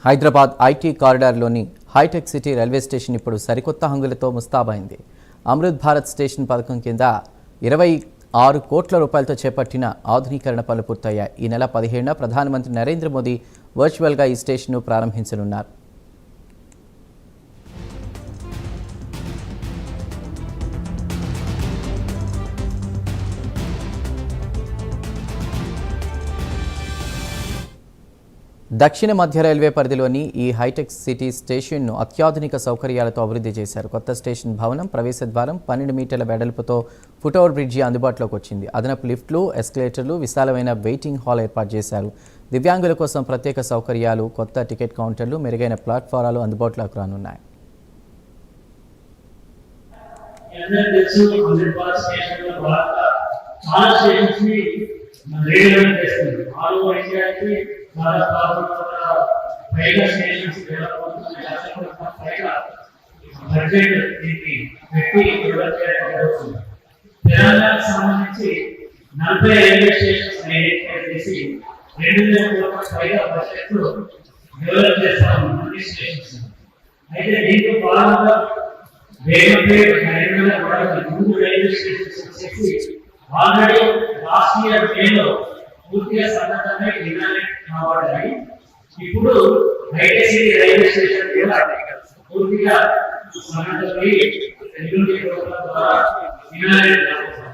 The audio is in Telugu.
హైదరాబాద్ ఐటీ కారిడార్లోని హైటెక్ సిటీ రైల్వే స్టేషన్ ఇప్పుడు సరికొత్త హంగులతో ముస్తాబైంది. అమృత్ భారత్ స్టేషన్ పథకం కింద 26 కోట్ల రూపాయలతో చేపట్టిన ఆధునీకరణ పనులు పూర్తయ్యాయి. ఈ నెల 17న ప్రధానమంత్రి నరేంద్ర మోదీ వర్చువల్గా ఈ స్టేషన్ను ప్రారంభించనున్నారు. దక్షిణ మధ్య రైల్వే పరిధిలోని ఈ హైటెక్ సిటీ స్టేషన్ను అత్యాధునిక సౌకర్యాలతో అభివృద్ధి చేశారు. కొత్త స్టేషన్ భవనం ప్రవేశ ద్వారం 12 మీటర్ల వెడల్పుతో ఫుట్ఓవర్ బ్రిడ్జి అందుబాటులోకి వచ్చింది. అదనపు లిఫ్ట్లు, ఎస్కలేటర్లు, విశాలమైన వెయిటింగ్ హాల్ ఏర్పాటు చేశారు. దివ్యాంగుల కోసం ప్రత్యేక సౌకర్యాలు, కొత్త టికెట్ కౌంటర్లు, మెరుగైన ప్లాట్ఫారాలు అందుబాటులోకి రానున్నాయి. తెలంగాణకు సంబంధించి 40 రైల్వే స్టేషన్స్ ఐడెంటిఫై చేసి 2,000 కోట్ల పైగా బడ్జెట్ డెవలప్ చేస్తాము అన్ని స్టేషన్స్. అయితే దీంతో భాగంగా బేగంపేట్, కరీంనగర్, వరంగల్ 3 రైల్వే స్టేషన్స్ వచ్చేసి ఆల్రెడీ లాస్ట్ ఇయర్ మేలో పూర్తిగా సన్నద్ధమై ఇనాగ్రేట్ కాబడ్డాయి. ఇప్పుడు హైటెక్ సిటీ రైల్వే స్టేషన్ కూడా పూర్తిగా సన్నద్ధమై ఎల్లుండి ద్వారా ఇనాగ్రేట్ కాబోతుంది.